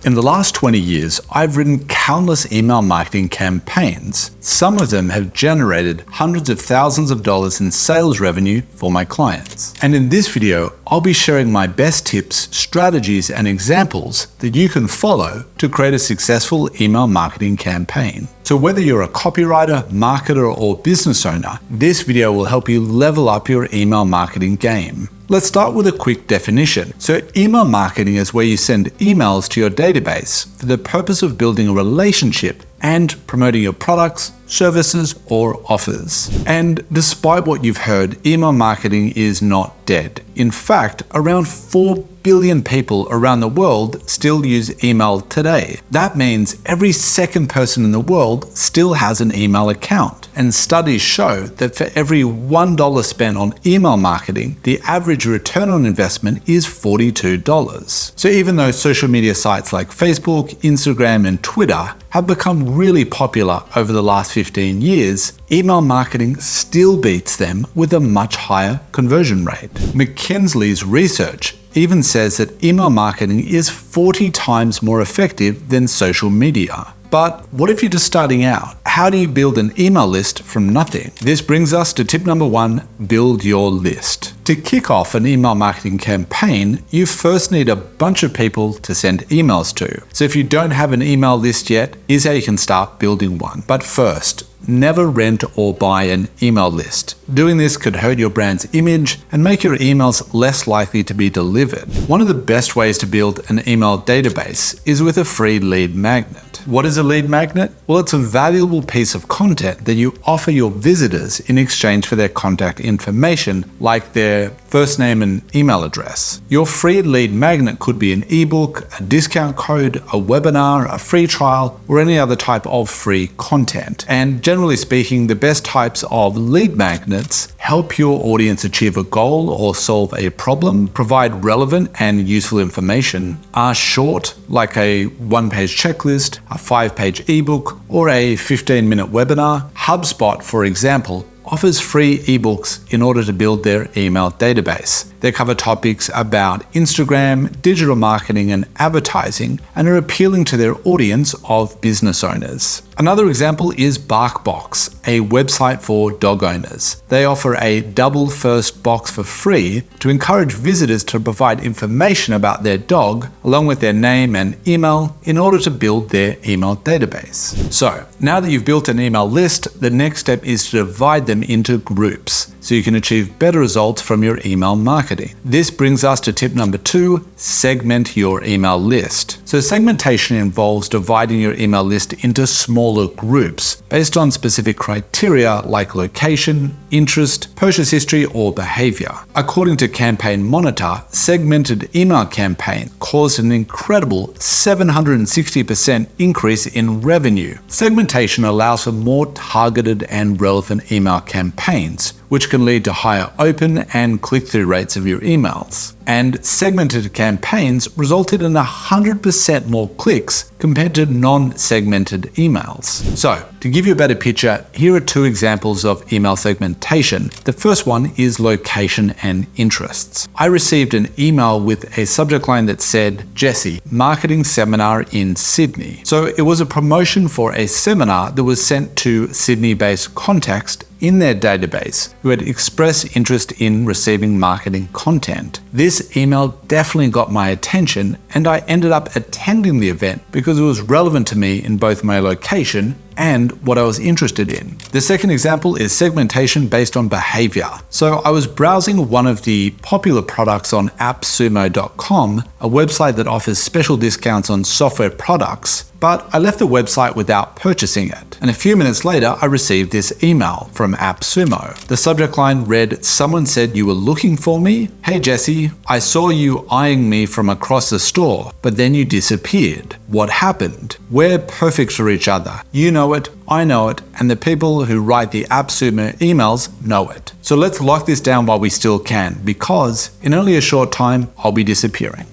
In the last 20 years, I've written countless email marketing campaigns. Some of them have generated hundreds of thousands of dollars in sales revenue for my clients. And in this video, I'll be sharing my best tips, strategies, and examples that you can follow to create a successful email marketing campaign. So whether you're a copywriter, marketer, or business owner, this video will help you level up your email marketing game. Let's start with a quick definition. So email marketing is where you send emails to your database for the purpose of building a relationship and promoting your products, services, or offers. And despite what you've heard, email marketing is not dead. In fact, around 4 billion people around the world still use email today. That means every second person in the world still has an email account. And studies show that for every $1 spent on email marketing, the average return on investment is $42. So even though social media sites like Facebook, Instagram, and Twitter have become really popular over the last 15 years, email marketing still beats them with a much higher conversion rate. McKinsey's research even says that email marketing is 40 times more effective than social media. But what if you're just starting out? How do you build an email list from nothing? This brings us to tip number 1, build your list. To kick off an email marketing campaign, you first need a bunch of people to send emails to. So if you don't have an email list yet, here's how you can start building one. But first, never rent or buy an email list. Doing this could hurt your brand's image and make your emails less likely to be delivered. One of the best ways to build an email database is with a free lead magnet. What is a lead magnet? Well, it's a valuable piece of content that you offer your visitors in exchange for their contact information, like their first name and email address. Your free lead magnet could be an ebook, a discount code, a webinar, a free trial, or any other type of free content. And generally speaking, the best types of lead magnets help your audience achieve a goal or solve a problem, provide relevant and useful information, are short, like a one-page checklist, a 5-page ebook, or a 15-minute webinar. HubSpot, for example, offers free ebooks in order to build their email database. They cover topics about Instagram, digital marketing, and advertising, and are appealing to their audience of business owners. Another example is BarkBox, a website for dog owners. They offer a double first box for free to encourage visitors to provide information about their dog, along with their name and email, in order to build their email database. So, now that you've built an email list, the next step is to divide them into groups, so you can achieve better results from your email marketing. This brings us to tip number 2, segment your email list. So segmentation involves dividing your email list into smaller groups based on specific criteria like location, interest, purchase history, or behavior. According to Campaign Monitor, segmented email campaign caused an incredible 760% increase in revenue. Segmentation allows for more targeted and relevant email campaigns, which can lead to higher open and click-through rates of your emails. And segmented campaigns resulted in 100% more clicks compared to non-segmented emails. So, to give you a better picture, here are 2 examples of email segmentation. The first one is location and interests. I received an email with a subject line that said, Jesse, marketing seminar in Sydney. So it was a promotion for a seminar that was sent to Sydney-based contacts in their database who had expressed interest in receiving marketing content. This email definitely got my attention, and I ended up attending the event because it was relevant to me in both my location and what I was interested in. The second example is segmentation based on behavior. So I was browsing one of the popular products on appsumo.com, a website that offers special discounts on software products, but I left the website without purchasing it. And a few minutes later, I received this email from AppSumo. The subject line read, someone said you were looking for me? Hey Jesse, I saw you eyeing me from across the store, but then you disappeared. What happened? We're perfect for each other. You know it, I know it, and the people who write the AppSumo emails know it. So let's lock this down while we still can, because in only a short time, I'll be disappearing.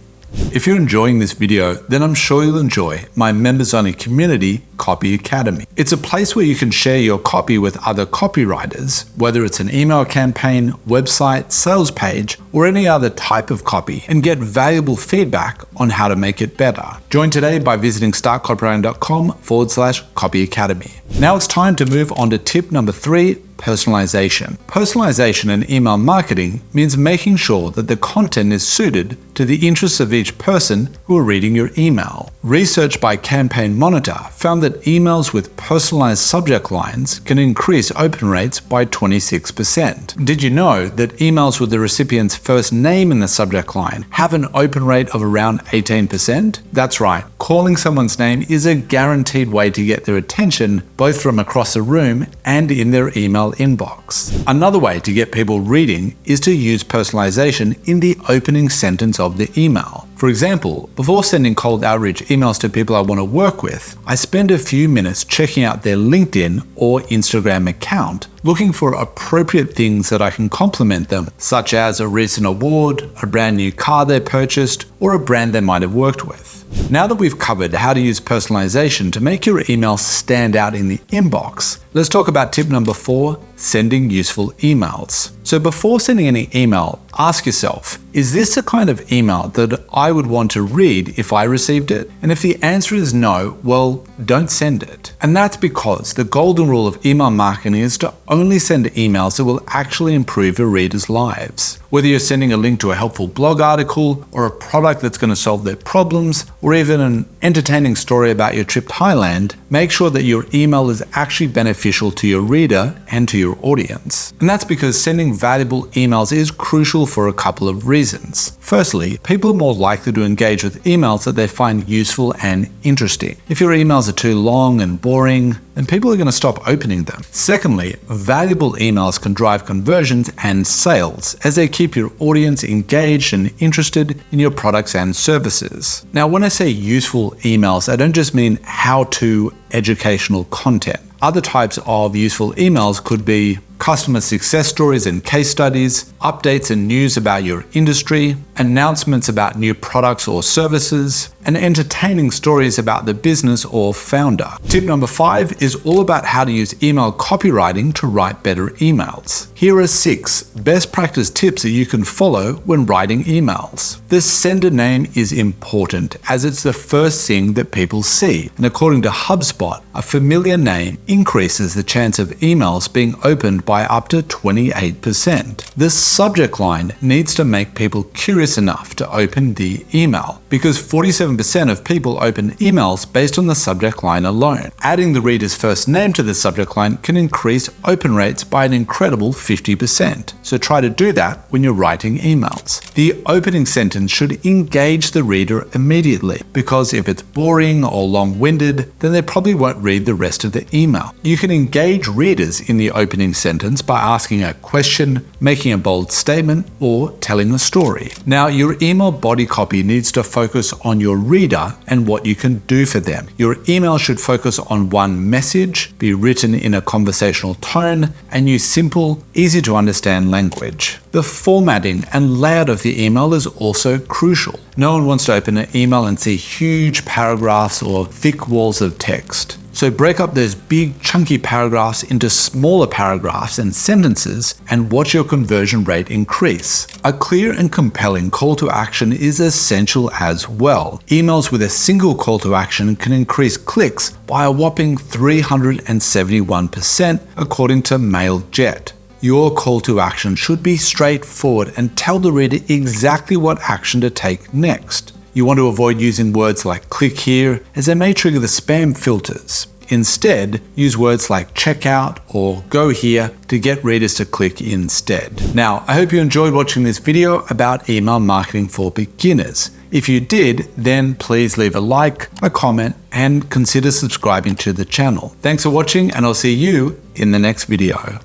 If you're enjoying this video, then I'm sure you'll enjoy my members-only community, Copy Academy. It's a place where you can share your copy with other copywriters, whether it's an email campaign, website, sales page, or any other type of copy, and get valuable feedback on how to make it better. Join today by visiting startcopywriting.com/Copy Academy. Now it's time to move on to tip number 3, personalization. Personalization in email marketing means making sure that the content is suited to the interests of each person who are reading your email. Research by Campaign Monitor found that emails with personalized subject lines can increase open rates by 26%. Did you know that emails with the recipient's first name in the subject line have an open rate of around 18%? That's right, calling someone's name is a guaranteed way to get their attention both from across the room and in their email inbox. Another way to get people reading is to use personalization in the opening sentence of the email. For example, before sending cold outreach emails to people I want to work with, I spend a few minutes checking out their LinkedIn or Instagram account, looking for appropriate things that I can compliment them, such as a recent award, a brand new car they purchased, or a brand they might have worked with. Now that we've covered how to use personalization to make your email stand out in the inbox, let's talk about tip number 4, sending useful emails. So before sending any email, ask yourself, is this the kind of email that I would want to read if I received it? And if the answer is no, well, don't send it. And that's because the golden rule of email marketing is to only send emails that will actually improve your readers' lives. Whether you're sending a link to a helpful blog article, or a product that's going to solve their problems, or even an entertaining story about your trip to Thailand, make sure that your email is actually beneficial to your reader and to your audience. And that's because sending valuable emails is crucial for a couple of reasons. Firstly, people are more likely to engage with emails that they find useful and interesting. If your emails are too long and boring, then people are going to stop opening them. Secondly, valuable emails can drive conversions and sales as they keep your audience engaged and interested in your products and services. Now, when I say useful emails, I don't just mean how-to educational content. Other types of useful emails could be customer success stories and case studies, updates and news about your industry, announcements about new products or services, and entertaining stories about the business or founder. Tip number 5 is all about how to use email copywriting to write better emails. Here are 6 best practice tips that you can follow when writing emails. The sender name is important as it's the first thing that people see, and according to HubSpot, a familiar name increases the chance of emails being opened by up to 28%. The subject line needs to make people curious enough to open the email, because 47% of people open emails based on the subject line alone. Adding the reader's first name to the subject line can increase open rates by an incredible 50%. So try to do that when you're writing emails. The opening sentence should engage the reader immediately, because if it's boring or long-winded, then they probably won't read the rest of the email. You can engage readers in the opening sentence by asking a question, making a bold statement, or telling a story. Now, your email body copy needs to focus on your reader and what you can do for them. Your email should focus on one message, be written in a conversational tone, and use simple, easy to understand language. The formatting and layout of the email is also crucial. No one wants to open an email and see huge paragraphs or thick walls of text. So break up those big chunky paragraphs into smaller paragraphs and sentences and watch your conversion rate increase. A clear and compelling call to action is essential as well. Emails with a single call to action can increase clicks by a whopping 371% according to MailJet. Your call to action should be straightforward and tell the reader exactly what action to take next. You want to avoid using words like click here, as they may trigger the spam filters. Instead, use words like check out or go here to get readers to click instead. Now, I hope you enjoyed watching this video about email marketing for beginners. If you did, then please leave a like, a comment, and consider subscribing to the channel. Thanks for watching, and I'll see you in the next video.